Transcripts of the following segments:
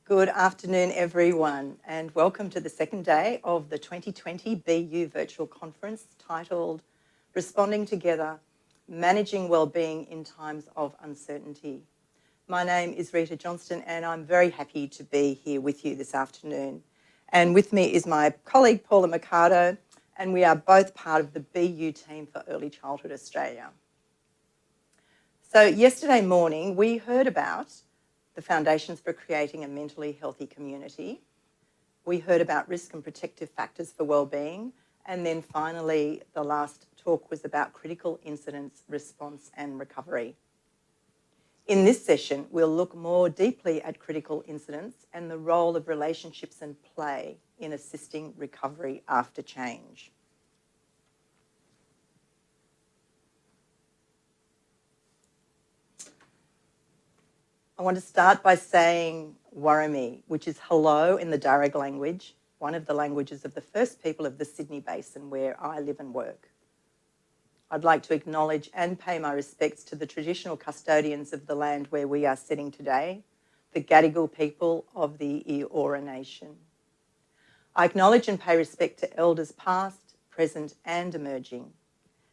Good afternoon, everyone, and welcome to the second day of the 2020 BU Virtual Conference titled Responding Together, Managing Wellbeing in Times of Uncertainty. My name is Rita Johnston and I'm very happy to be here with you this afternoon. And with me is my colleague Paola Mercado, and we are both part of the BU team for Early Childhood Australia. So yesterday morning we heard about the foundations for creating a mentally healthy community. We heard about risk and protective factors for wellbeing, and then finally the last talk was about critical incidents, response and recovery. In this session, we'll look more deeply at critical incidents and the role of relationships and play in assisting recovery after change. I want to start by saying Warramie, which is hello in the Darug language, one of the languages of the first people of the Sydney Basin where I live and work. I'd like to acknowledge and pay my respects to the traditional custodians of the land where we are sitting today, the Gadigal people of the Eora Nation. I acknowledge and pay respect to elders past, present and emerging,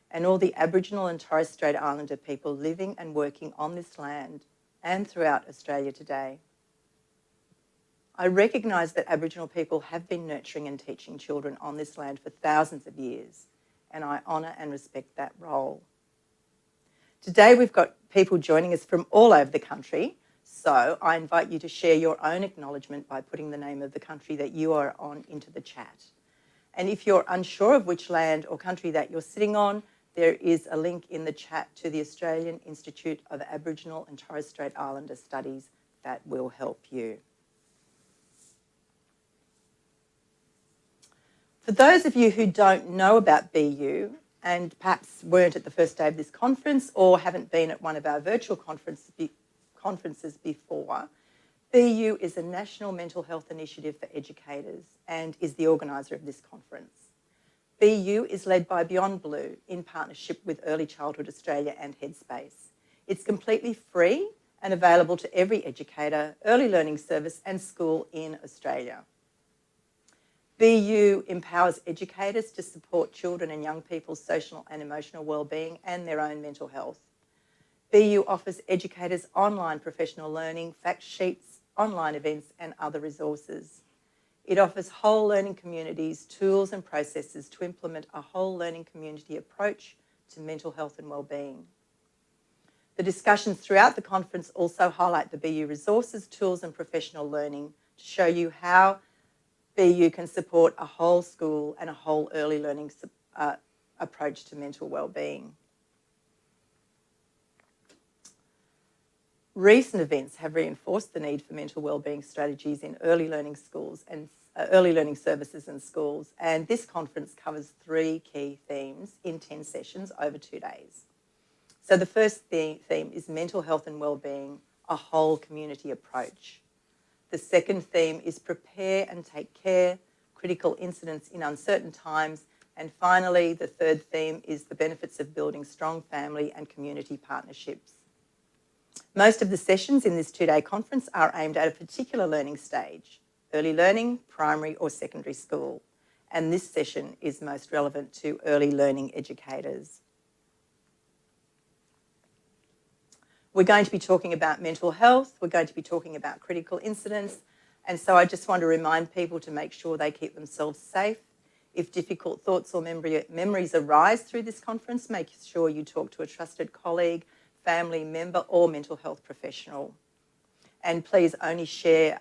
and all the Aboriginal and Torres Strait Islander people living and working on this land and throughout Australia today. I recognise that Aboriginal people have been nurturing and teaching children on this land for thousands of years, and I honour and respect that role. Today we've got people joining us from all over the country, so I invite you to share your own acknowledgement by putting the name of the country that you are on into the chat. And if you're unsure of which land or country that you're sitting on, there is a link in the chat to the Australian Institute of Aboriginal and Torres Strait Islander Studies that will help you. For those of you who don't know about BU and perhaps weren't at the first day of this conference or haven't been at one of our virtual conferences before, BU is a national mental health initiative for educators and is the organiser of this conference. BU is led by Beyond Blue in partnership with Early Childhood Australia and Headspace. It's completely free and available to every educator, early learning service and school in Australia. BU empowers educators to support children and young people's social and emotional wellbeing and their own mental health. BU offers educators online professional learning, fact sheets, online events and other resources. It offers whole learning communities, tools and processes to implement a whole learning community approach to mental health and wellbeing. The discussions throughout the conference also highlight the BU resources, tools and professional learning to show you how BU can support a whole school and a whole early learning approach to mental wellbeing. Recent events have reinforced the need for mental wellbeing strategies in early learning schools and early learning services and schools, and this conference covers 3 key themes in 10 sessions over 2 days. So the first theme is mental health and wellbeing, a whole community approach. The second theme is prepare and take care, critical incidents in uncertain times, and finally the third theme is the benefits of building strong family and community partnerships. Most of the sessions in this 2-day conference are aimed at a particular learning stage, early learning, primary or secondary school, and this session is most relevant to early learning educators. We're going to be talking about mental health, we're going to be talking about critical incidents, and so I just want to remind people to make sure they keep themselves safe. If difficult thoughts or memories arise through this conference, make sure you talk to a trusted colleague, family member or mental health professional. And please only share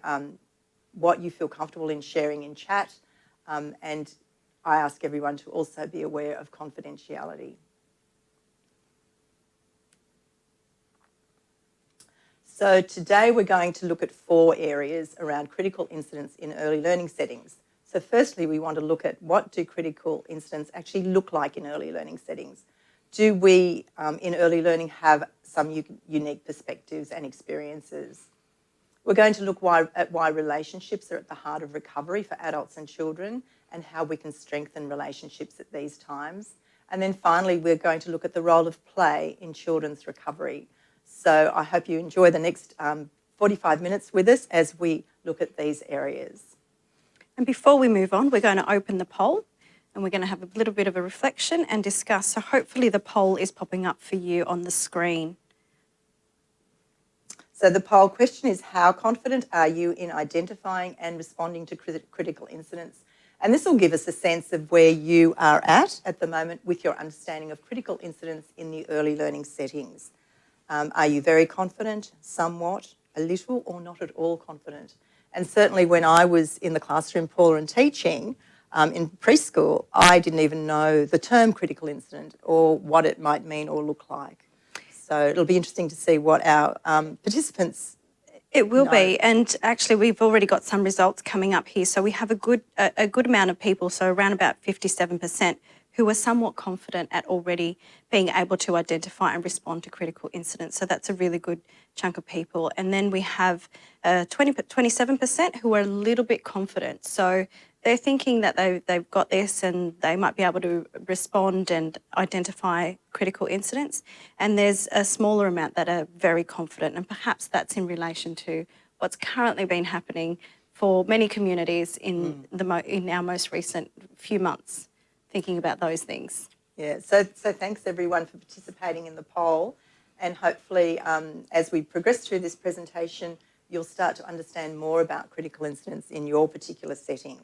what you feel comfortable in sharing in chat, and I ask everyone to also be aware of confidentiality. So today we're going to look at 4 areas around critical incidents in early learning settings. So firstly, we want to look at what do critical incidents actually look like in early learning settings. Do we, in early learning, have some unique perspectives and experiences? We're going to look at why relationships are at the heart of recovery for adults and children and how we can strengthen relationships at these times. And then finally, we're going to look at the role of play in children's recovery. So I hope you enjoy the next 45 minutes with us as we look at these areas. And before we move on, we're going to open the poll and we're going to have a little bit of a reflection and discuss. So hopefully the poll is popping up for you on the screen. So the poll question is, how confident are you in identifying and responding to critical incidents? And this will give us a sense of where you are at the moment with your understanding of critical incidents in the early learning settings. Are you very confident, somewhat, a little, or not at all confident? And certainly when I was in the classroom, Paula, and teaching in preschool, I didn't even know the term critical incident or what it might mean or look like. So it'll be interesting to see what our participants It will know. be, and actually we've already got some results coming up here. So we have a good amount of people, so around about 57%, who are somewhat confident at already being able to identify and respond to critical incidents. So that's a really good chunk of people. And then we have 27% who are a little bit confident. So they're thinking that they've got this and they might be able to respond and identify critical incidents. And there's a smaller amount that are very confident, and perhaps that's in relation to what's currently been happening for many communities in our most recent few months, thinking about those things. Yeah, so thanks everyone for participating in the poll, and hopefully as we progress through this presentation, you'll start to understand more about critical incidents in your particular setting.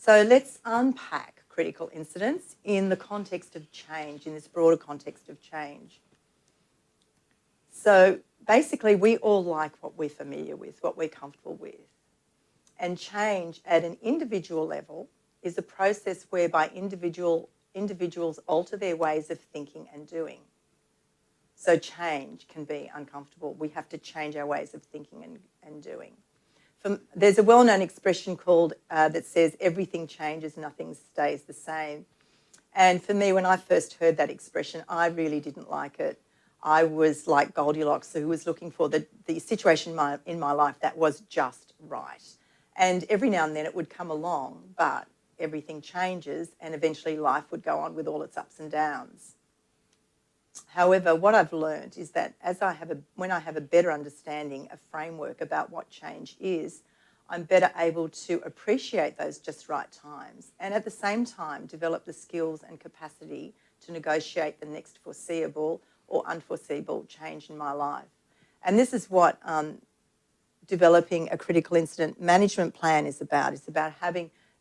So let's unpack critical incidents in the context of change, in this broader context of change. So basically we all like what we're familiar with, what we're comfortable with. And change at an individual level is a process whereby individuals alter their ways of thinking and doing. So change can be uncomfortable. We have to change our ways of thinking and doing. There's a well-known expression called that says everything changes, nothing stays the same. And for me, when I first heard that expression, I really didn't like it. I was like Goldilocks, who was looking for the situation in my life that was just right. And every now and then it would come along, but everything changes and eventually life would go on with all its ups and downs. However, what I've learned is that when I have a better understanding, a framework about what change is, I'm better able to appreciate those just right times and at the same time develop the skills and capacity to negotiate the next foreseeable or unforeseeable change in my life. And this is what developing a critical incident management plan is about. It's about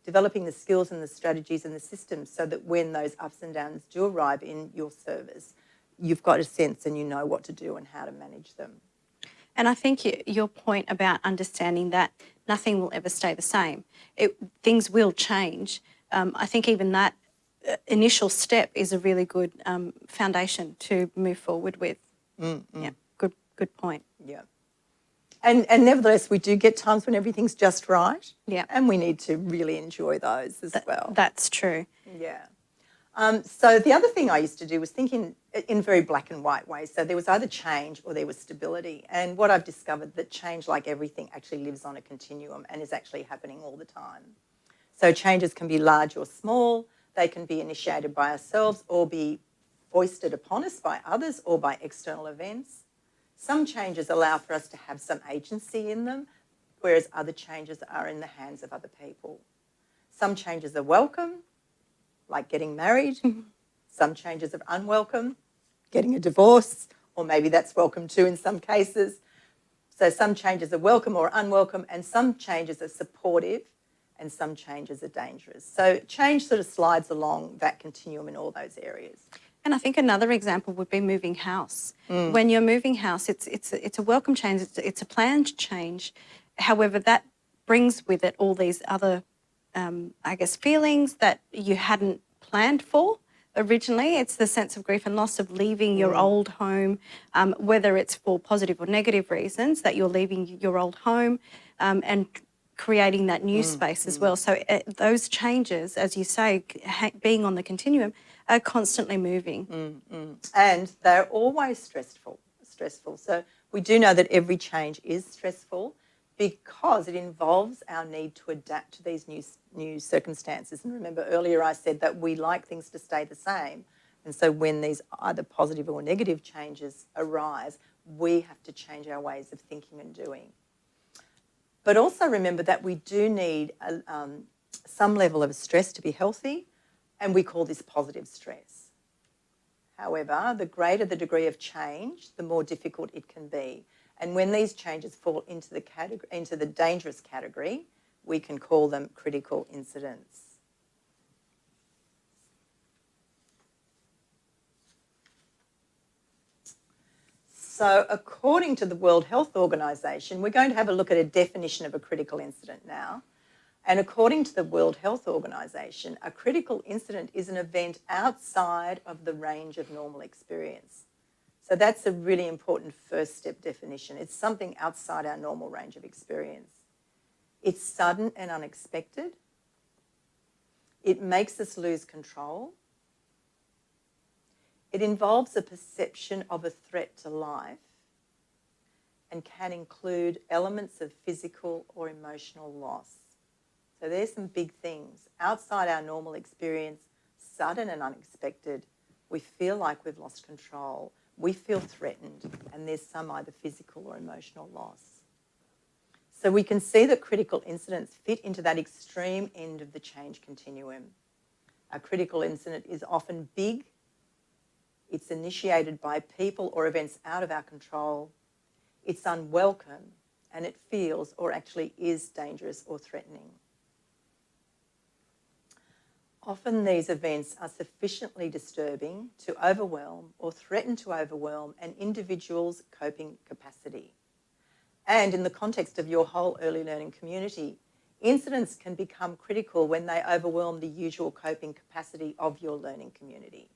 developing the skills and the strategies and the systems so that when those ups and downs do arrive in your service, you've got a sense and you know what to do and how to manage them. And I think your point about understanding that nothing will ever stay the same. Things will change. I think even that initial step is a really good foundation to move forward with. Yeah, good point. Yeah. And nevertheless, we do get times when everything's just right. Yeah. And we need to really enjoy those as well. That's true. Yeah. So the other thing I used to do was think in very black and white ways. So there was either change or there was stability. And what I've discovered that change, like everything, actually lives on a continuum and is actually happening all the time. So changes can be large or small. They can be initiated by ourselves or be foisted upon us by others or by external events. Some changes allow for us to have some agency in them, whereas other changes are in the hands of other people. Some changes are welcome, like getting married. Some changes are unwelcome, getting a divorce, or maybe that's welcome too in some cases. So some changes are welcome or unwelcome, and some changes are supportive, and some changes are dangerous. So change sort of slides along that continuum in all those areas. And I think another example would be moving house. When you're moving house, it's a welcome change. It's a planned change. However, that brings with it all these other, feelings that you hadn't planned for originally. It's the sense of grief and loss of leaving your old home, whether it's for positive or negative reasons, that you're leaving your old home and creating that new space as well. So those changes, as you say, being on the continuum, are constantly moving. And they're always stressful. So we do know that every change is stressful because it involves our need to adapt to these new circumstances. And remember earlier I said that we like things to stay the same. And so when these either positive or negative changes arise, we have to change our ways of thinking and doing. But also remember that we do need some level of stress to be healthy, and we call this positive stress. However, the greater the degree of change, the more difficult it can be. And when these changes fall into the dangerous category, we can call them critical incidents. So according to the World Health Organization, we're going to have a look at a definition of a critical incident now. And according to the World Health Organization, a critical incident is an event outside of the range of normal experience. So that's a really important first step definition. It's something outside our normal range of experience. It's sudden and unexpected. It makes us lose control. It involves a perception of a threat to life and can include elements of physical or emotional loss. So there's some big things. Outside our normal experience, sudden and unexpected, we feel like we've lost control, we feel threatened, and there's some either physical or emotional loss. So we can see that critical incidents fit into that extreme end of the change continuum. A critical incident is often big. It's initiated by people or events out of our control. It's unwelcome, and it feels or actually is dangerous or threatening. Often these events are sufficiently disturbing to overwhelm or threaten to overwhelm an individual's coping capacity. And in the context of your whole early learning community, incidents can become critical when they overwhelm the usual coping capacity of your learning community.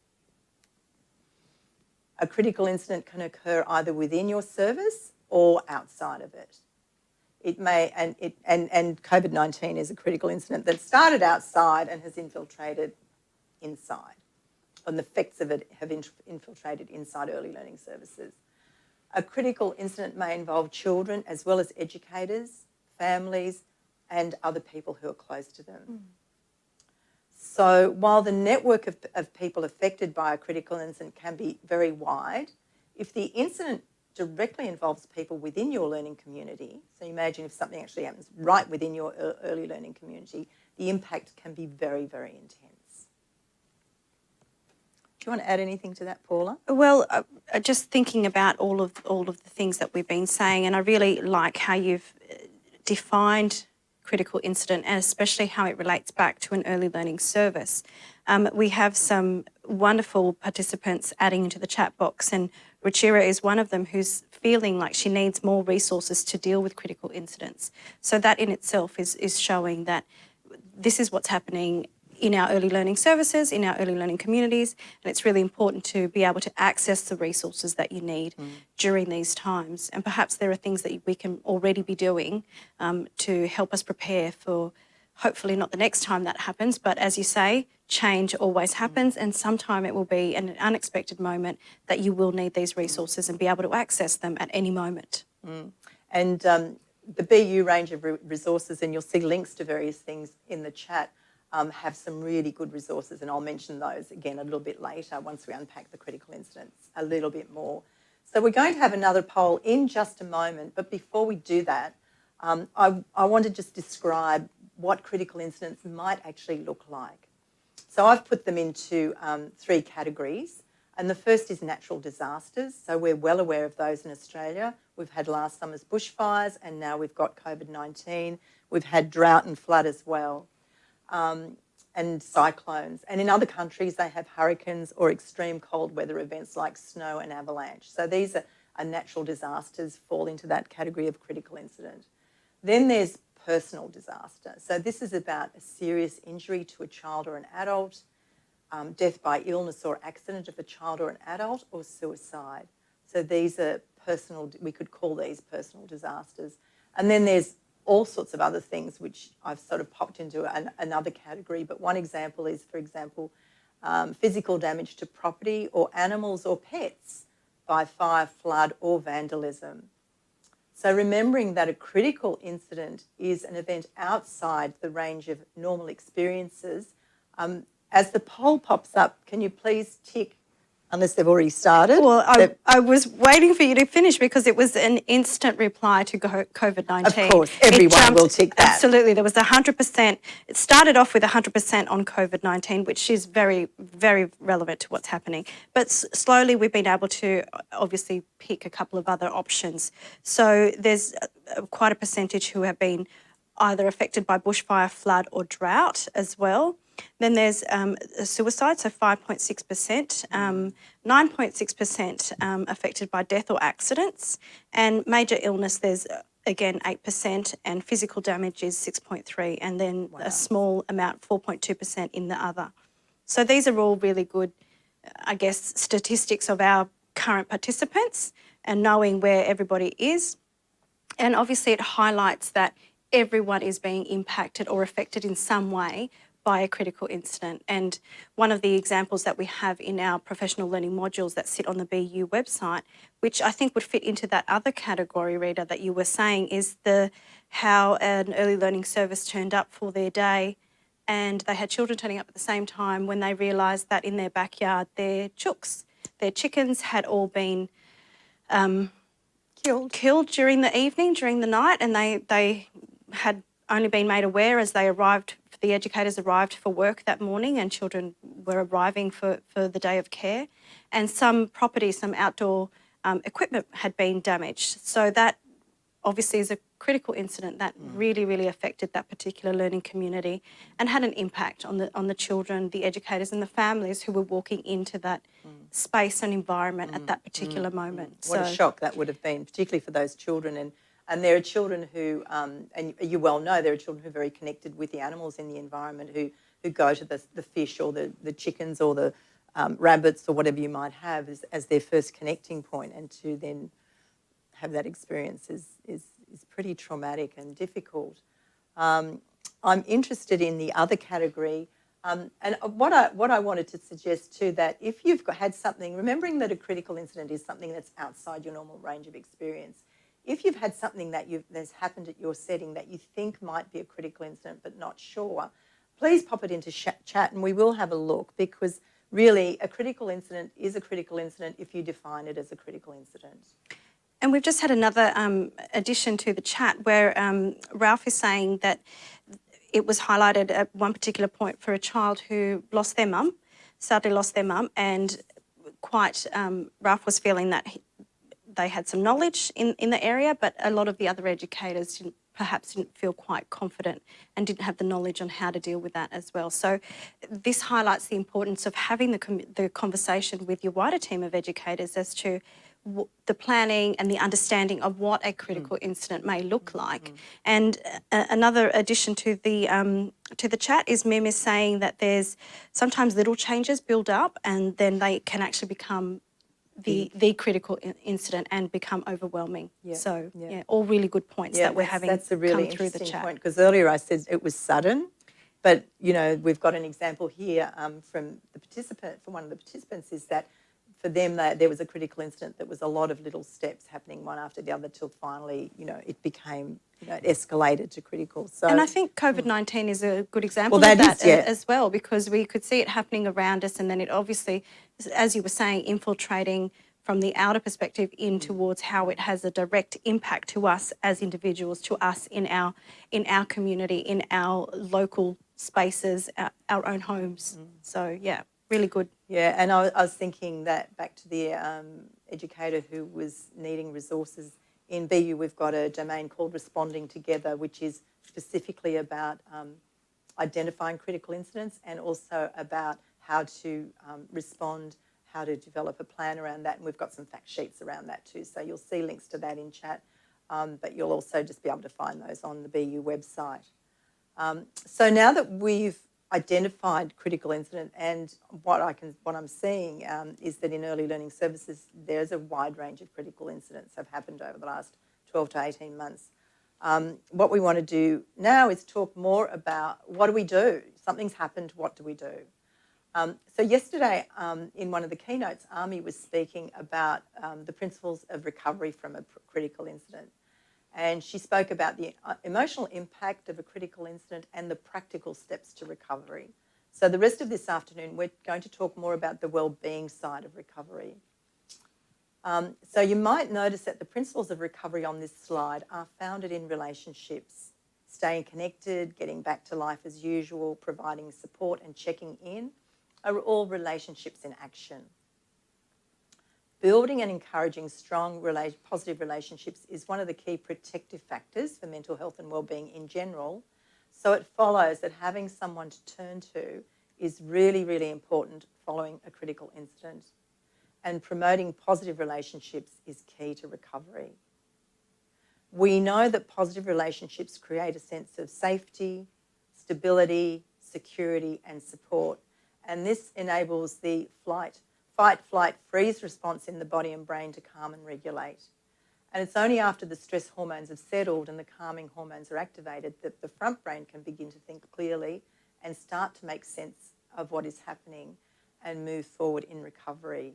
A critical incident can occur either within your service or outside of it. It may, and COVID-19 is a critical incident that started outside and has infiltrated inside, and the effects of it have infiltrated inside early learning services. A critical incident may involve children as well as educators, families, and other people who are close to them. So while the network of people affected by a critical incident can be very wide, if the incident directly involves people within your learning community, so imagine if something actually happens right within your early learning community, the impact can be very, very intense. Do you want to add anything to that, Paula? Well, just thinking about all of the things that we've been saying, and I really like how you've defined critical incident and especially how it relates back to an early learning service. We have some wonderful participants adding into the chat box, and Rachira is one of them who's feeling like she needs more resources to deal with critical incidents. So that in itself is showing that this is what's happening in our early learning services, in our early learning communities, and it's really important to be able to access the resources that you need during these times. And perhaps there are things that we can already be doing to help us prepare for hopefully not the next time that happens, but as you say, change always happens, and sometime it will be an unexpected moment that you will need these resources and be able to access them at any moment. And the BU range of resources, and you'll see links to various things in the chat, have some really good resources, and I'll mention those again a little bit later once we unpack the critical incidents a little bit more. So we're going to have another poll in just a moment, but before we do that, I want to just describe what critical incidents might actually look like. So I've put them into 3 categories, and the first is natural disasters. So we're well aware of those in Australia. We've had last summer's bushfires, and now we've got COVID-19. We've had drought and flood as well. And cyclones. And in other countries, they have hurricanes or extreme cold weather events like snow and avalanche. So these are natural disasters, fall into that category of critical incident. Then there's personal disaster. So this is about a serious injury to a child or an adult, death by illness or accident of a child or an adult, or suicide. So these are personal, we could call these personal disasters. And then there's all sorts of other things which I've sort of popped into another category. But one example is, for example, physical damage to property or animals or pets by fire, flood or vandalism. So remembering that a critical incident is an event outside the range of normal experiences. As the poll pops up, can you please tick unless they've already started. Well, I was waiting for you to finish because it was an instant reply to COVID-19. Of course, everyone will tick that. Absolutely. There was 100%. It started off with 100% on COVID-19, which is very, very relevant to what's happening. But slowly we've been able to obviously pick a couple of other options. So there's quite a percentage who have been either affected by bushfire, flood or drought as well. Then there's suicide, so 5.6%, 9.6% affected by death or accidents, and major illness there's again 8%, and physical damage is 6.3%, and then a small amount, 4.2% in the other. So these are all really good, I guess, statistics of our current participants and knowing where everybody is. And obviously it highlights that everyone is being impacted or affected in some way by a critical incident. And one of the examples that we have in our professional learning modules that sit on the BU website, which I think would fit into that other category, Rita, that you were saying, is how an early learning service turned up for their day and they had children turning up at the same time when they realised that in their backyard their chickens had all been killed during the evening, during the night, and they had only been made aware as they arrived. The educators arrived for work that morning and children were arriving for the day of care, and some property, some outdoor equipment had been damaged. So that obviously is a critical incident that really, really affected that particular learning community and had an impact on the children, the educators and the families who were walking into that space and environment at that particular moment. What a shock that would have been, particularly for those children. And there are children who, and you well know, there are children who are very connected with the animals in the environment who go to the fish or the chickens or the rabbits or whatever you might have as their first connecting point, and to then have that experience is pretty traumatic and difficult. I'm interested in the other category, and what I wanted to suggest too, that if you've had something, remembering that a critical incident is something that's outside your normal range of experience. If you've had something that's happened at your setting that you think might be a critical incident but not sure, please pop it into chat and we will have a look, because really a critical incident is a critical incident if you define it as a critical incident. And we've just had another addition to the chat where Ralph is saying that it was highlighted at one particular point for a child who sadly lost their mum, and Ralph was feeling that they had some knowledge in the area, but a lot of the other educators perhaps didn't feel quite confident and didn't have the knowledge on how to deal with that as well. So this highlights the importance of having the conversation with your wider team of educators as to the planning and the understanding of what a critical incident may look like. And another addition to the chat is Mim is saying that there's sometimes little changes build up and then they can actually become the critical incident and become overwhelming. Yeah, so all really good points that we're having that's a really come through the chat. Point, because earlier I said it was sudden, but we've got an example here from one of the participants, is that for them there was a critical incident that was a lot of little steps happening one after the other till finally it became it escalated to critical. So, and I think COVID-19 is a good example of that as well, because we could see it happening around us, and then it obviously, as you were saying, infiltrating from the outer perspective in towards how it has a direct impact to us as individuals, to us in our community, in our local spaces, our own homes. So really good. Yeah, and I was thinking that back to the educator who was needing resources. In BU, we've got a domain called Responding Together, which is specifically about identifying critical incidents and also about how to respond, how to develop a plan around that. And we've got some fact sheets around that too. So you'll see links to that in chat, but you'll also just be able to find those on the BU website. So now that we've identified critical incident, and what I'm seeing is that in early learning services there's a wide range of critical incidents have happened over the last 12 to 18 months. What we want to do now is talk more about what do we do? Something's happened, what do we do? So yesterday in one of the keynotes, Ami was speaking about the principles of recovery from a critical incident. And she spoke about the emotional impact of a critical incident and the practical steps to recovery. So the rest of this afternoon, we're going to talk more about the well-being side of recovery. So you might notice that the principles of recovery on this slide are founded in relationships. Staying connected, getting back to life as usual, providing support and checking in are all relationships in action. Building and encouraging strong, positive relationships is one of the key protective factors for mental health and well-being in general. So it follows that having someone to turn to is really, really important following a critical incident. And promoting positive relationships is key to recovery. We know that positive relationships create a sense of safety, stability, security, and support. And this enables the fight, flight, freeze response in the body and brain to calm and regulate. And it's only after the stress hormones have settled and the calming hormones are activated that the front brain can begin to think clearly and start to make sense of what is happening and move forward in recovery.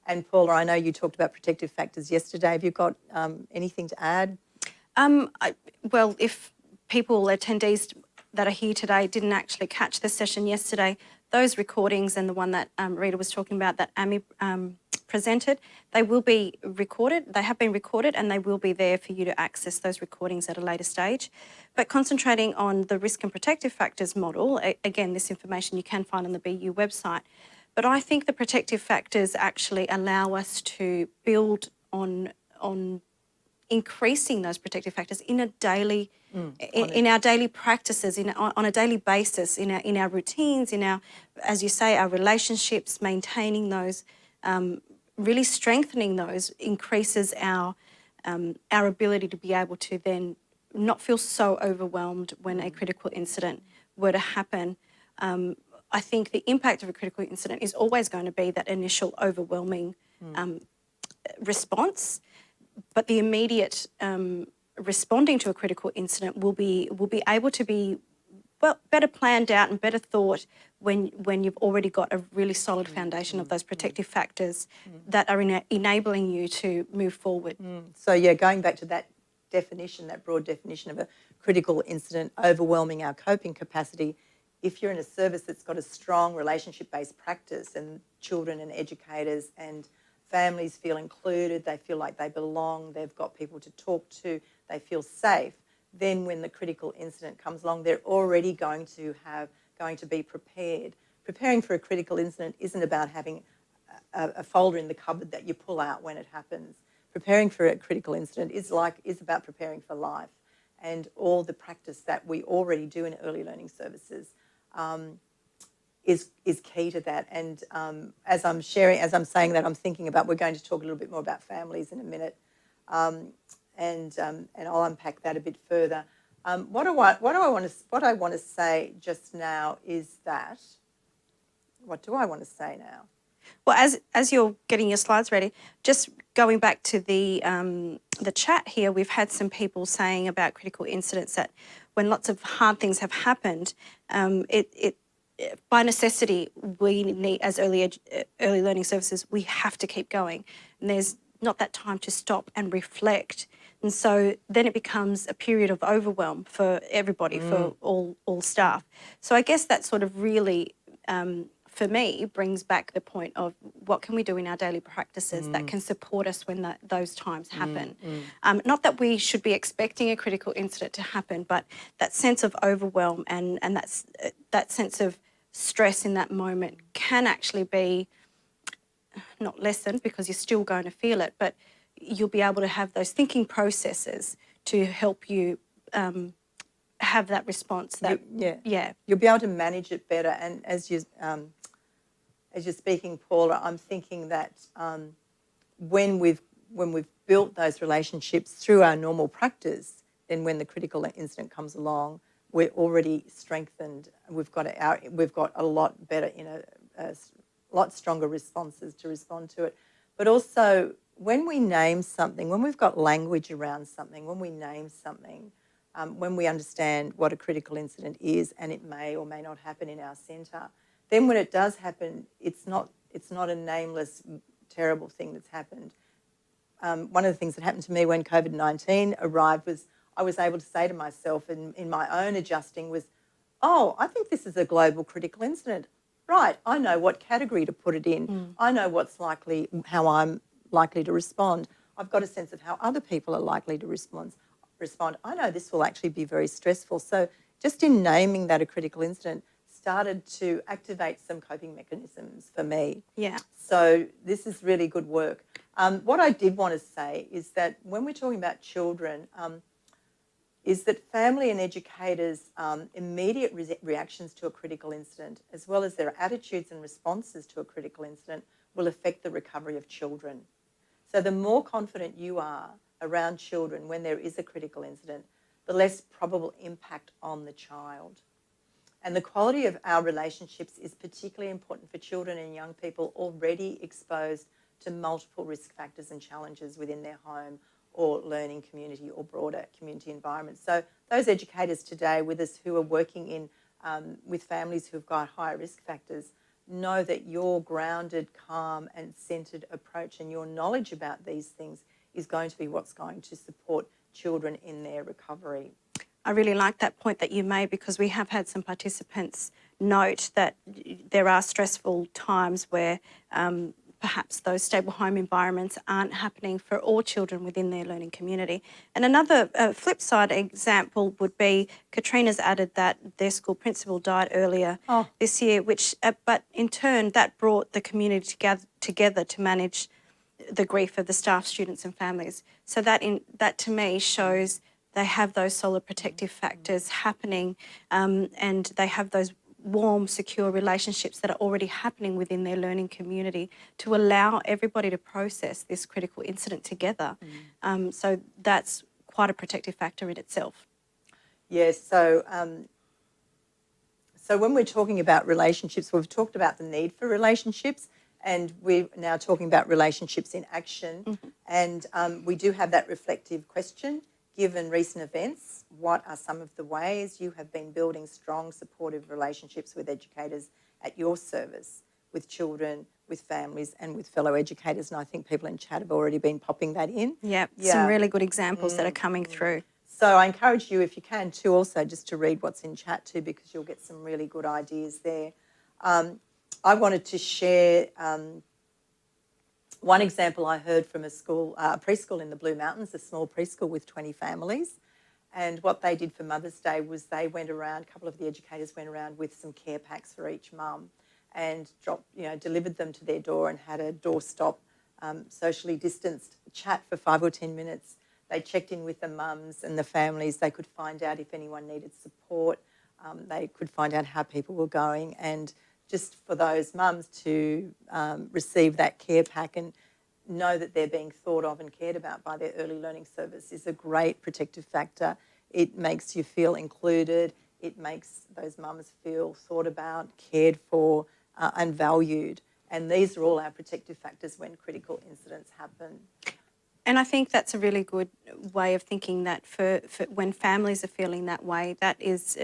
And Paula, I know you talked about protective factors yesterday. Have you got anything to add? Well, if people, attendees that are here today didn't actually catch the session yesterday, those recordings and the one that Rita was talking about that Amy presented, they will be recorded. They have been recorded and they will be there for you to access those recordings at a later stage. But concentrating on the risk and protective factors model, again, this information you can find on the BU website. But I think the protective factors actually allow us to build on increasing those protective factors in a daily, in our daily practices, on a daily basis, in our routines, in our, as you say, our relationships, maintaining those, really strengthening those increases our ability to be able to then not feel so overwhelmed when a critical incident were to happen. I think the impact of a critical incident is always going to be that initial overwhelming response, but the immediate responding to a critical incident will be able to be better planned out and better thought when you've already got a really solid foundation of those protective factors that are enabling you to move forward. So yeah, going back to that definition, that broad definition of a critical incident overwhelming our coping capacity, if you're in a service that's got a strong relationship-based practice and children and educators and families feel included, they feel like they belong, they've got people to talk to, they feel safe, then when the critical incident comes along, they're already going to be prepared. Preparing for a critical incident isn't about having a folder in the cupboard that you pull out when it happens. Preparing for a critical incident is about preparing for life, and all the practice that we already do in early learning services is key to that. And as I'm saying that, I'm thinking about, we're going to talk a little bit more about families in a minute, and I'll unpack that a bit further. What I want to say just now is that, what do I want to say now? Well, as you're getting your slides ready, just going back to the chat here, we've had some people saying about critical incidents that when lots of hard things have happened, it by necessity, we need, as early learning services, we have to keep going. And there's not that time to stop and reflect. And so then it becomes a period of overwhelm for everybody, for all staff. So I guess that sort of really, for me, brings back the point of what can we do in our daily practices that can support us when those times happen. Not that we should be expecting a critical incident to happen, but that sense of overwhelm and that sense of stress in that moment can actually be not lessened, because you're still going to feel it, but you'll be able to have those thinking processes to help you have that response. You'll be able to manage it better. And as you're speaking, Paula, I'm thinking that when we've built those relationships through our normal practice, then when the critical incident comes along, we're already strengthened. We've got a lot better, a lot stronger responses to respond to it. But also, when we name something, when we've got language around something, when we name something, when we understand what a critical incident is, and it may or may not happen in our centre, then when it does happen, it's not a nameless, terrible thing that's happened. One of the things that happened to me when COVID-19 arrived was I was able to say to myself, in my own adjusting, was oh, I think this is a global critical incident. Right, I know what category to put it in. I know how I'm likely to respond. I've got a sense of how other people are likely to respond. I know this will actually be very stressful. So just in naming that a critical incident started to activate some coping mechanisms for me. Yeah. So this is really good work. What I did want to say is that when we're talking about children, is that family and educators' immediate reactions to a critical incident, as well as their attitudes and responses to a critical incident, will affect the recovery of children. So the more confident you are around children when there is a critical incident, the less probable impact on the child. And the quality of our relationships is particularly important for children and young people already exposed to multiple risk factors and challenges within their home or learning community or broader community environment. So those educators today with us who are working in with families who've got higher risk factors know that your grounded, calm and centred approach and your knowledge about these things is going to be what's going to support children in their recovery. I really like that point that you made, because we have had some participants note that there are stressful times where perhaps those stable home environments aren't happening for all children within their learning community. And another flip side example would be Katrina's added that their school principal died earlier this year, which but in turn that brought the community together to manage the grief of the staff, students and families. So that to me shows they have those solid protective factors happening, and they have those warm, secure relationships that are already happening within their learning community to allow everybody to process this critical incident together. So that's quite a protective factor in itself. Yes, so when we're talking about relationships, we've talked about the need for relationships, and we're now talking about relationships in action. And we do have that reflective question. Given recent events, what are some of the ways you have been building strong, supportive relationships with educators at your service, with children, with families and with fellow educators? And I think people in chat have already been popping that in. Yeah, some really good examples that are coming through. So I encourage you, if you can too, also just to read what's in chat too, because you'll get some really good ideas there. I wanted to share one example I heard from a preschool in the Blue Mountains, a small preschool with 20 families. And what they did for Mother's Day was they went around, a couple of the educators went around with some care packs for each mum and delivered them to their door and had a doorstop socially distanced chat for 5 or 10 minutes. They checked in with the mums and the families. They could find out if anyone needed support. They could find out how people were going, and just for those mums to receive that care pack and know that they're being thought of and cared about by their early learning service is a great protective factor. It makes you feel included. It makes those mums feel thought about, cared for and valued. And these are all our protective factors when critical incidents happen. And I think that's a really good way of thinking, that for when families are feeling that way, that is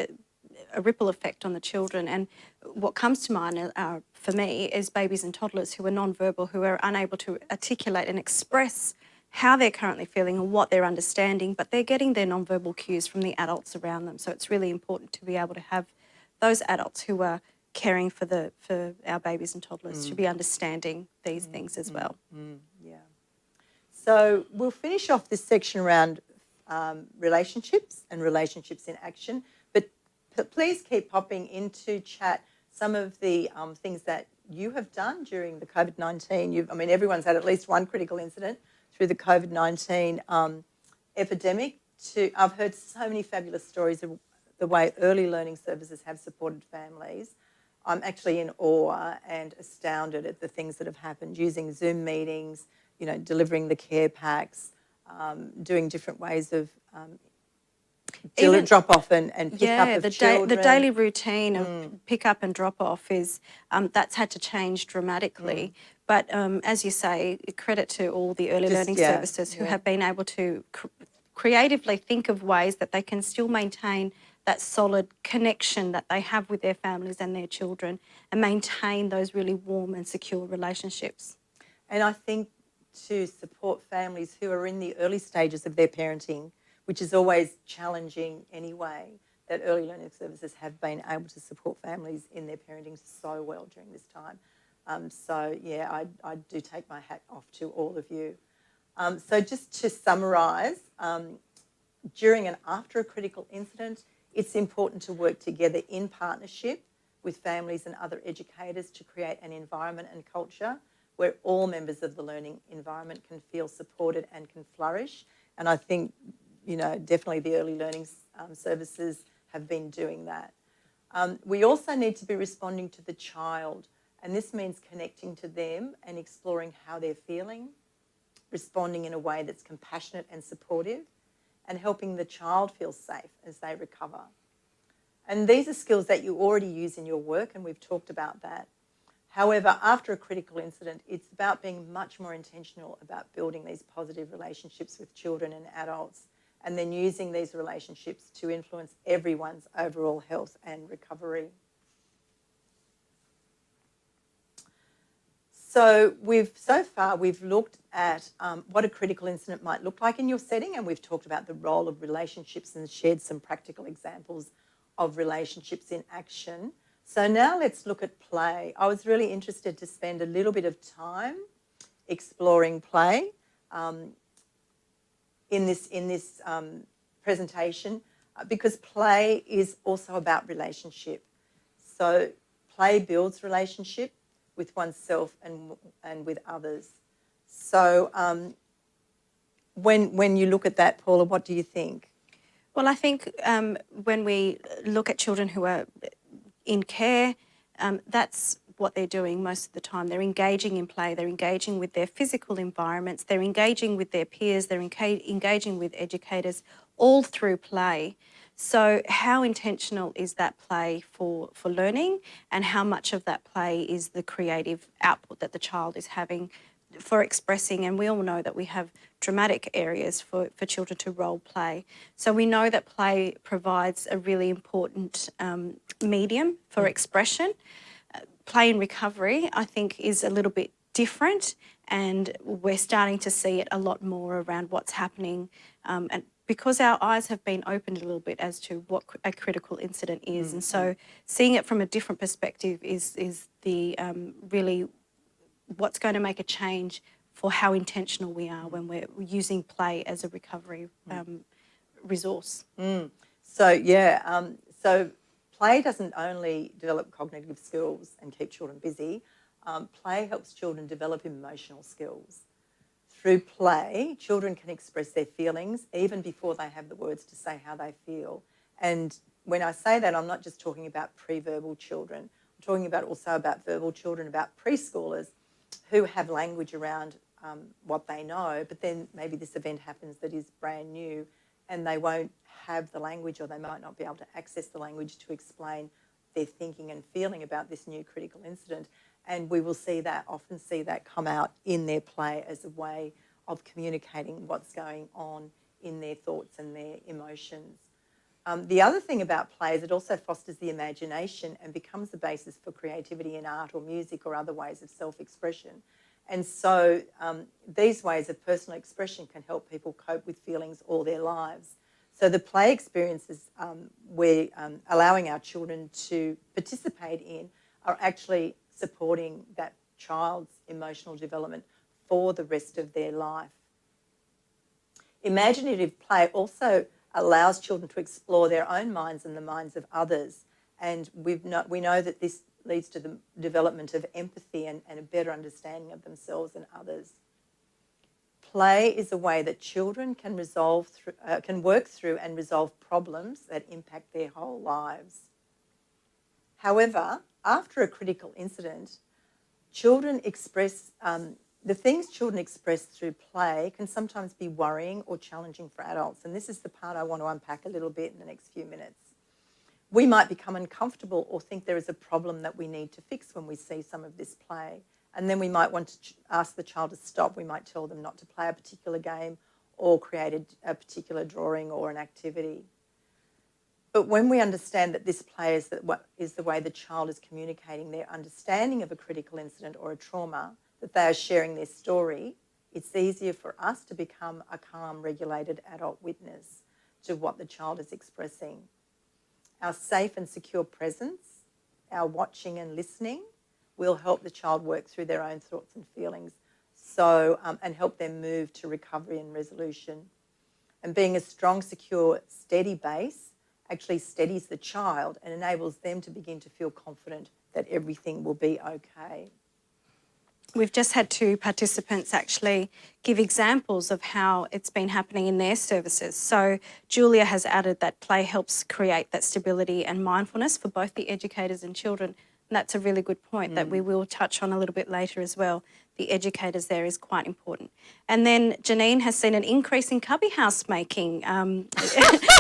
a ripple effect on the children. And what comes to mind for me is babies and toddlers who are non-verbal, who are unable to articulate and express how they're currently feeling and what they're understanding, but they're getting their non-verbal cues from the adults around them. So it's really important to be able to have those adults who are caring for our babies and toddlers to be understanding these things as well. Yeah. So we'll finish off this section around relationships and relationships in action, but please keep popping into chat some of the things that you have done during the COVID-19. Everyone's had at least one critical incident through the COVID-19 epidemic. I've heard so many fabulous stories of the way early learning services have supported families. I'm actually in awe and astounded at the things that have happened, using Zoom meetings, delivering the care packs, doing different ways of drop off and pick up of children. The daily routine of pick up and drop off is that's had to change dramatically. But as you say, credit to all the early learning services who have been able to creatively think of ways that they can still maintain that solid connection that they have with their families and their children, and maintain those really warm and secure relationships. And I think to support families who are in the early stages of their parenting, which is always challenging anyway, that early learning services have been able to support families in their parenting so well during this time. I do take my hat off to all of you. So just to summarise, during and after a critical incident, it's important to work together in partnership with families and other educators to create an environment and culture where all members of the learning environment can feel supported and can flourish. And I think, definitely the early learning services have been doing that. We also need to be responding to the child, and this means connecting to them and exploring how they're feeling, responding in a way that's compassionate and supportive, and helping the child feel safe as they recover. And these are skills that you already use in your work, and we've talked about that. However, after a critical incident, it's about being much more intentional about building these positive relationships with children and adults, and then using these relationships to influence everyone's overall health and recovery. So far we've looked at what a critical incident might look like in your setting, and we've talked about the role of relationships and shared some practical examples of relationships in action. So now let's look at play. I was really interested to spend a little bit of time exploring play in this presentation because play is also about relationship. So play builds relationship with oneself and with others. So when you look at that, Paula, what do you think? Well, I think when we look at children who are in care, that's what they're doing most of the time. They're engaging in play, they're engaging with their physical environments, they're engaging with their peers, they're engaging with educators, all through play. So how intentional is that play for learning, and how much of that play is the creative output that the child is having for expressing? And we all know that we have dramatic areas for children to role play. So we know that play provides a really important medium for expression. Play in recovery, I think, is a little bit different, and we're starting to see it a lot more around what's happening, and because our eyes have been opened a little bit as to what a critical incident is. And so seeing it from a different perspective is the really what's going to make a change for how intentional we are when we're using play as a recovery resource. So play doesn't only develop cognitive skills and keep children busy. Play helps children develop emotional skills. Through play, children can express their feelings even before they have the words to say how they feel. And when I say that, I'm not just talking about pre-verbal children. I'm talking also about verbal children, about preschoolers who have language around what they know, but then maybe this event happens that is brand new and they won't have the language, or they might not be able to access the language to explain their thinking and feeling about this new critical incident. And we will often see that come out in their play as a way of communicating what's going on in their thoughts and their emotions. The other thing about play is it also fosters the imagination and becomes the basis for creativity in art or music or other ways of self-expression. And so these ways of personal expression can help people cope with feelings all their lives. So the play experiences we're allowing our children to participate in are actually supporting that child's emotional development for the rest of their life. Imaginative play also allows children to explore their own minds and the minds of others. And we know that this leads to the development of empathy and a better understanding of themselves and others. Play is a way that children can work through and resolve problems that impact their whole lives. However, after a critical incident, the things children express through play can sometimes be worrying or challenging for adults. And this is the part I want to unpack a little bit in the next few minutes. We might become uncomfortable or think there is a problem that we need to fix when we see some of this play. And then we might want to ask the child to stop. We might tell them not to play a particular game or create a particular drawing or an activity. But when we understand that this play is the way the child is communicating their understanding of a critical incident or a trauma, that they are sharing their story, it's easier for us to become a calm, regulated adult witness to what the child is expressing. Our safe and secure presence, our watching and listening will help the child work through their own thoughts and feelings and help them move to recovery and resolution. And being a strong, secure, steady base actually steadies the child and enables them to begin to feel confident that everything will be okay. We've just had 2 participants actually give examples of how it's been happening in their services. So Julia has added that play helps create that stability and mindfulness for both the educators and children. And that's a really good point that we will touch on a little bit later as well. The educators there is quite important. And then Janine has seen an increase in cubby house making.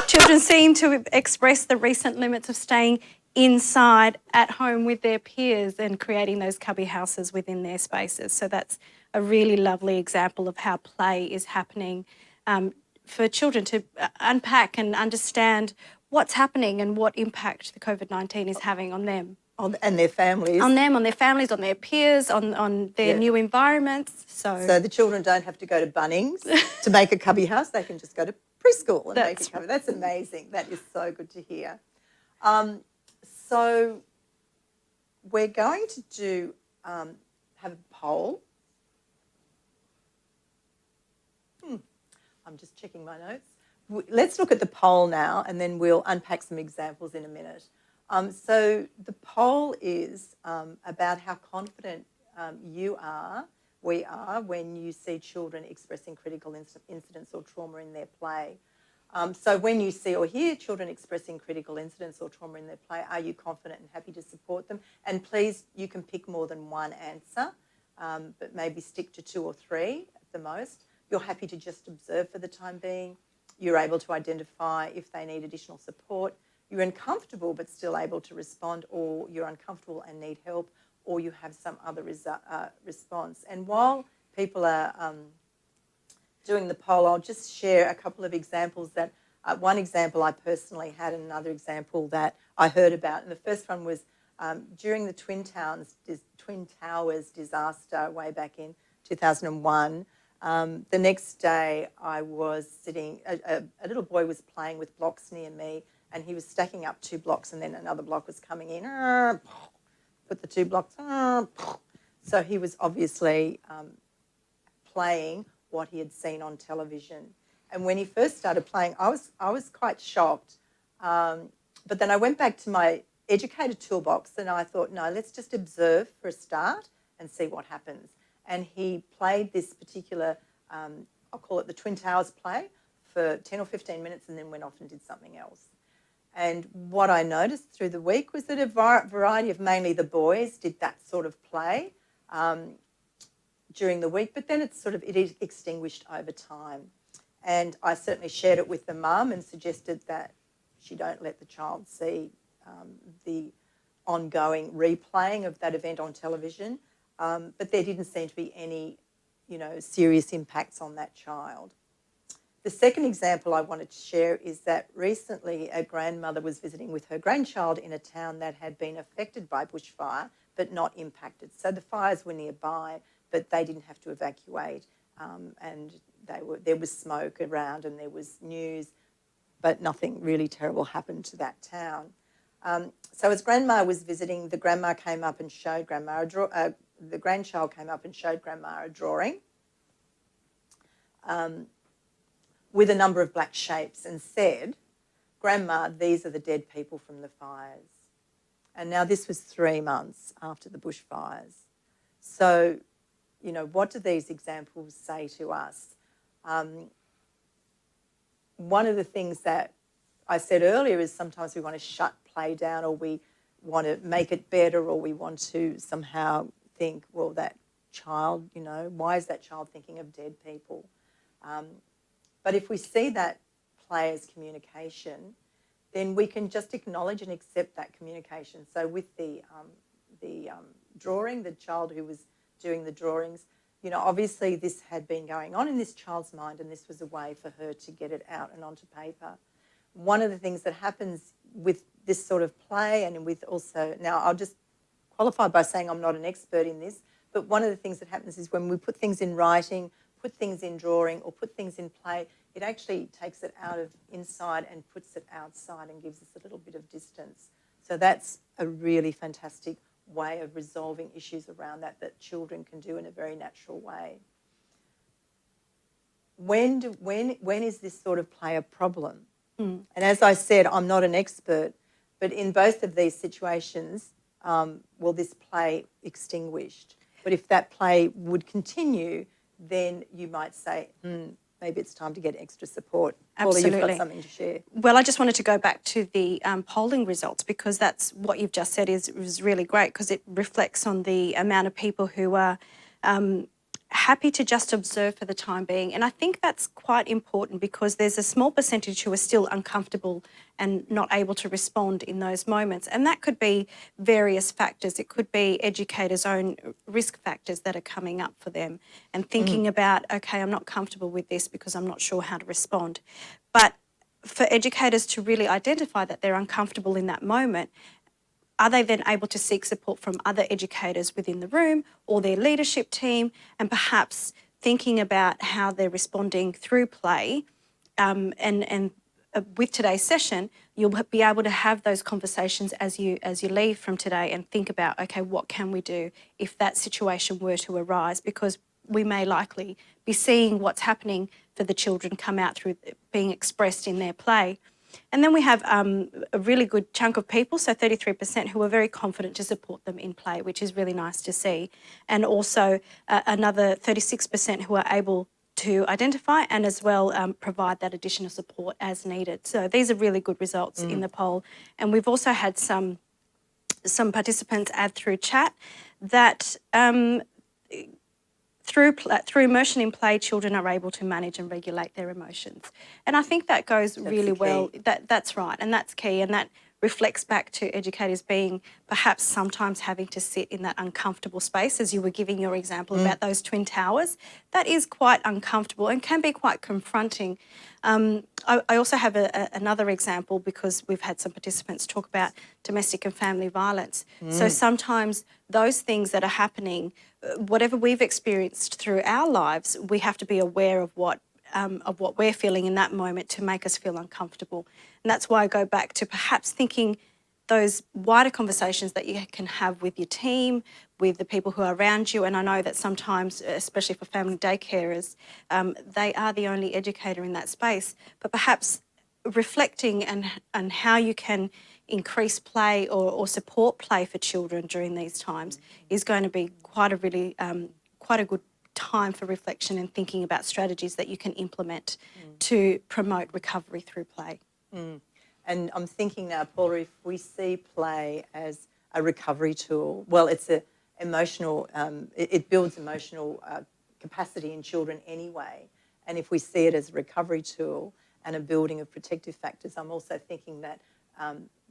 Children seem to express the recent limits of staying inside at home with their peers and creating those cubby houses within their spaces. So that's a really lovely example of how play is happening for children to unpack and understand what's happening and what impact the COVID-19 is having on them. And their families. On them, on their families, on their peers, on their new environments. So the children don't have to go to Bunnings to make a cubby house. They can just go to preschool and make a cubby. That's amazing. That is so good to hear. So we're going to do have a poll. I'm just checking my notes. Let's look at the poll now, and then we'll unpack some examples in a minute. So the poll is about how confident we are, when you see children expressing critical incidents or trauma in their play. So when you see or hear children expressing critical incidents or trauma in their play, are you confident and happy to support them? And please, you can pick more than one answer, but maybe stick to 2 or 3 at the most. You're happy to just observe for the time being. You're able to identify if they need additional support. You're uncomfortable but still able to respond, or you're uncomfortable and need help, or you have some other response. And while people are doing the poll, I'll just share a couple of examples that, one example I personally had and another example that I heard about. And the first one was during the Twin Towers disaster way back in 2001. The next day I was sitting, a little boy was playing with blocks near me, and he was stacking up 2 blocks, and then another block was coming in, put the 2 blocks, so he was obviously playing what he had seen on television. And when he first started playing, I was quite shocked. But then I went back to my educator toolbox and I thought, no, let's just observe for a start and see what happens. And he played this particular, I'll call it the Twin Towers play, for 10 or 15 minutes and then went off and did something else. And what I noticed through the week was that a variety of mainly the boys did that sort of play during the week, but then it extinguished over time. And I certainly shared it with the mum and suggested that she don't let the child see the ongoing replaying of that event on television. But there didn't seem to be any, serious impacts on that child. The second example I wanted to share is that recently a grandmother was visiting with her grandchild in a town that had been affected by bushfire but not impacted. So the fires were nearby, but they didn't have to evacuate, and there was smoke around and there was news, but nothing really terrible happened to that town. So as grandma was visiting, the grandma came up and showed grandma the grandchild came up and showed grandma a drawing with a number of black shapes and said, "Grandma, these are the dead people from the fires." And now this was 3 months after the bushfires. So, what do these examples say to us? One of the things that I said earlier is sometimes we want to shut play down, or we want to make it better, or we want to somehow think, well, that child, why is that child thinking of dead people? But if we see that play as communication, then we can just acknowledge and accept that communication. So with the drawing, the child who was doing the drawings, obviously this had been going on in this child's mind, and this was a way for her to get it out and onto paper. One of the things that happens with this sort of play, and with also, now I'll just qualify by saying I'm not an expert in this, but one of the things that happens is when we put things in writing, put things in drawing, or put things in play, it actually takes it out of inside and puts it outside and gives us a little bit of distance. So that's a really fantastic way of resolving issues around that children can do in a very natural way. When is this sort of play a problem? And as I said, I'm not an expert, but in both of these situations, will this play extinguished? But if that play would continue, then you might say, maybe it's time to get extra support. Absolutely. Paula, you've got something to share. Well, I just wanted to go back to the polling results, because that's what you've just said is really great, because it reflects on the amount of people who are happy to just observe for the time being. And I think that's quite important, because there's a small percentage who are still uncomfortable and not able to respond in those moments. And that could be various factors. It could be educators' own risk factors that are coming up for them, and thinking about, okay, I'm not comfortable with this because I'm not sure how to respond. But for educators to really identify that they're uncomfortable in that moment, are they then able to seek support from other educators within the room or their leadership team, and perhaps thinking about how they're responding through play? With today's session, you'll be able to have those conversations as you leave from today, and think about, okay, what can we do if that situation were to arise? Because we may likely be seeing what's happening for the children come out through being expressed in their play. And then we have a really good chunk of people, so 33%, who are very confident to support them in play, which is really nice to see. And also another 36% who are able to identify and as well provide that additional support as needed. So these are really good results in the poll. And we've also had some participants add through chat that through immersion in play, children are able to manage and regulate their emotions. And I think that goes really well. That's right, and that's key, and that reflects back to educators being perhaps sometimes having to sit in that uncomfortable space, as you were giving your example about those twin towers. That is quite uncomfortable and can be quite confronting. I also have another example, because we've had some participants talk about domestic and family violence. So sometimes those things that are happening, whatever we've experienced through our lives, we have to be aware of what we're feeling in that moment to make us feel uncomfortable. And that's why I go back to perhaps thinking those wider conversations that you can have with your team, with the people who are around you. And I know that sometimes, especially for family day carers, they are the only educator in that space. But perhaps reflecting and how you can increase play or support play for children during these times is going to be quite a good time for reflection and thinking about strategies that you can implement to promote recovery through play. And I'm thinking now, Paula, if we see play as a recovery tool, well, it's it builds emotional capacity in children anyway. And if we see it as a recovery tool and a building of protective factors, I'm also thinking that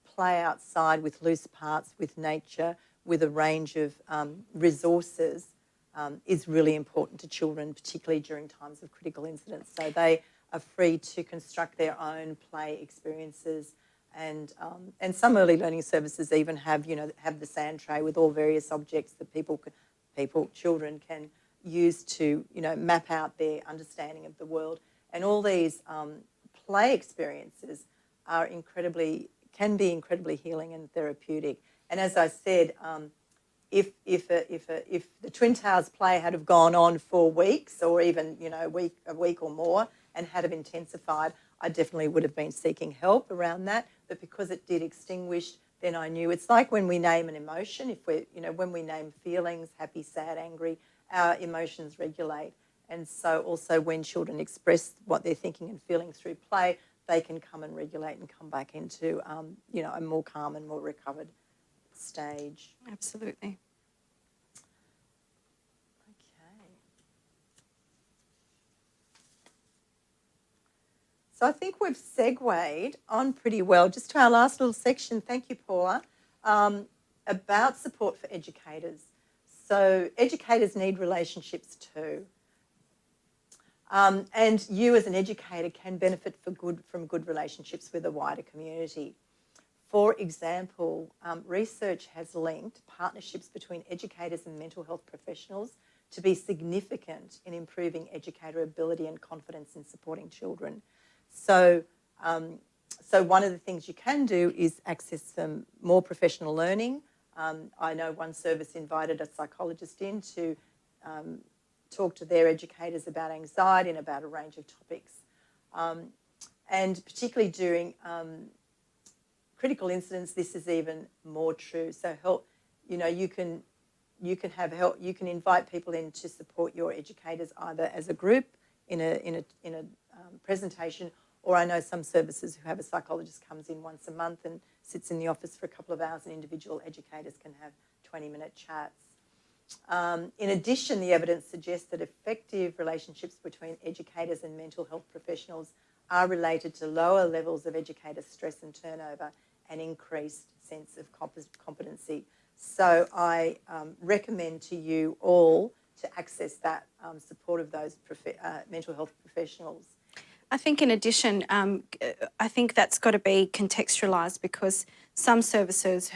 play outside with loose parts, with nature, with a range of resources is really important to children, particularly during times of critical incidents. So they are free to construct their own play experiences, and some early learning services even have the sand tray with all various objects that children can use to map out their understanding of the world. And all these play experiences can be incredibly healing and therapeutic. And as I said, if the Twin Towers play had have gone on for weeks, or even a week or more, and had have intensified, I definitely would have been seeking help around that. But because it did extinguish, then I knew. It's like when we name an emotion. When we name feelings, happy, sad, angry, our emotions regulate. And so also when children express what they're thinking and feeling through play, they can come and regulate and come back into a more calm and more recovered stage. Absolutely. Okay. So I think we've segued on pretty well just to our last little section. Thank you, Paula, about support for educators. So educators need relationships too. And you as an educator can benefit from good relationships with a wider community. For example, research has linked partnerships between educators and mental health professionals to be significant in improving educator ability and confidence in supporting children. So, so one of the things you can do is access some more professional learning. I know one service invited a psychologist in to talk to their educators about anxiety and about a range of topics. And particularly during critical incidents, this is even more true. So help, you can have help. You can invite people in to support your educators either as a group in a presentation, or I know some services who have a psychologist comes in once a month and sits in the office for a couple of hours, and individual educators can have 20-minute chats. In addition, the evidence suggests that effective relationships between educators and mental health professionals are related to lower levels of educator stress and turnover and increased sense of competency. So I recommend to you all to access that support of those mental health professionals. I think in addition, I think that's got to be contextualised, because some services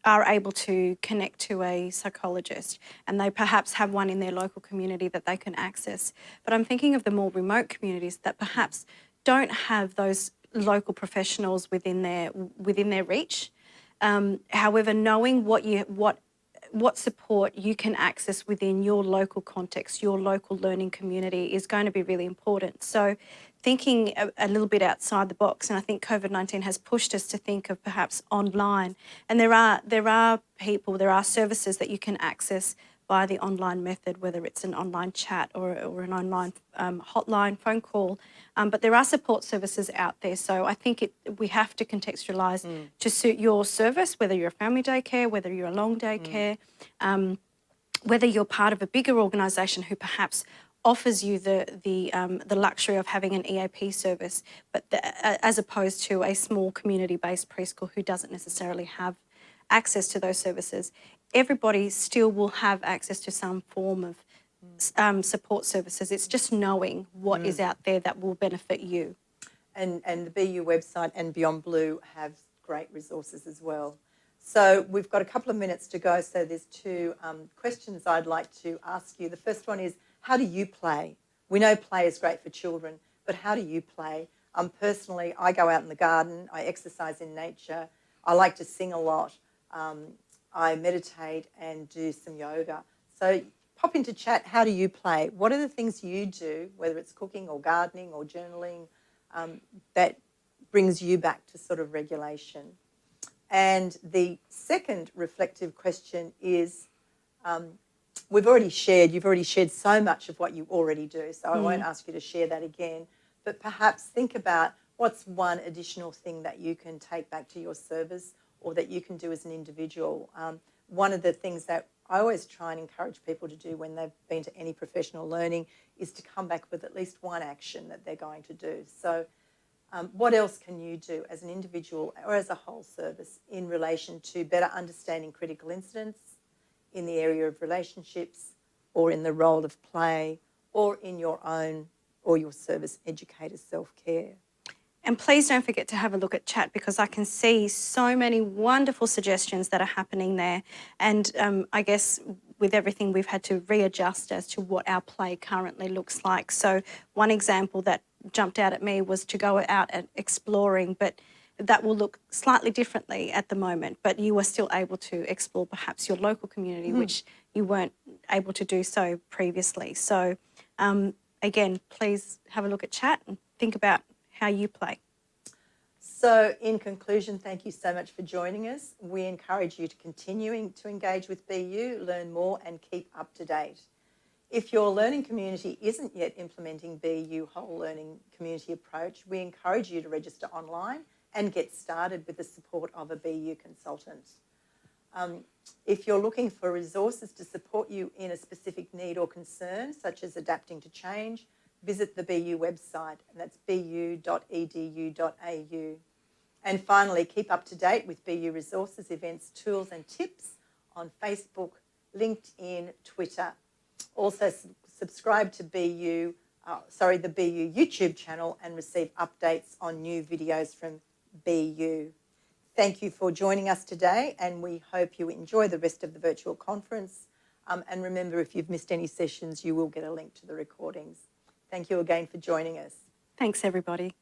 are able to connect to a psychologist, and they perhaps have one in their local community that they can access. But I'm thinking of the more remote communities that perhaps don't have those local professionals within their reach. However, knowing what support you can access within your local context, your local learning community, is going to be really important. So thinking a little bit outside the box, and I think COVID-19 has pushed us to think of perhaps online. And there are services that you can access via the online method, whether it's an online chat or an online hotline phone call. But there are support services out there. So I think we have to contextualise to suit your service, whether you're a family daycare, whether you're a long day care, whether you're part of a bigger organisation who perhaps offers you the luxury of having an EAP service, but as opposed to a small community-based preschool who doesn't necessarily have access to those services. Everybody still will have access to some form of support services. It's just knowing what is out there that will benefit you. And the BU website and Beyond Blue have great resources as well. So we've got a couple of minutes to go, so there's two questions I'd like to ask you. The first one is, how do you play? We know play is great for children, but how do you play? Personally, I go out in the garden, I exercise in nature, I like to sing a lot, I meditate and do some yoga. So pop into chat, how do you play? What are the things you do, whether it's cooking or gardening or journaling, that brings you back to sort of regulation? And the second reflective question is, you've already shared so much of what you already do, so I won't ask you to share that again, but perhaps think about what's one additional thing that you can take back to your service or that you can do as an individual. One of the things that I always try and encourage people to do when they've been to any professional learning is to come back with at least one action that they're going to do. So what else can you do as an individual or as a whole service in relation to better understanding critical incidents in the area of relationships, or in the role of play, or in your own or your service educator's self-care? And please don't forget to have a look at chat, because I can see so many wonderful suggestions that are happening there. And I guess with everything, we've had to readjust as to what our play currently looks like. So one example that jumped out at me was to go out and exploring, but that will look slightly differently at the moment. But you are still able to explore perhaps your local community, which you weren't able to do so previously. So again, please have a look at chat and think about how you play. So in conclusion, thank you so much for joining us. We encourage you to continuing to engage with BU, learn more and keep up to date. If your learning community isn't yet implementing BU whole learning community approach, we encourage you to register online and get started with the support of a BU consultant. If you're looking for resources to support you in a specific need or concern, such as adapting to change, visit the BU website, and that's bu.edu.au. And finally, keep up to date with BU resources, events, tools and tips on Facebook, LinkedIn, Twitter. Also subscribe to the BU YouTube channel and receive updates on new videos from BU. Thank you for joining us today, and we hope you enjoy the rest of the virtual conference. And remember, if you've missed any sessions, you will get a link to the recordings. Thank you again for joining us. Thanks, everybody.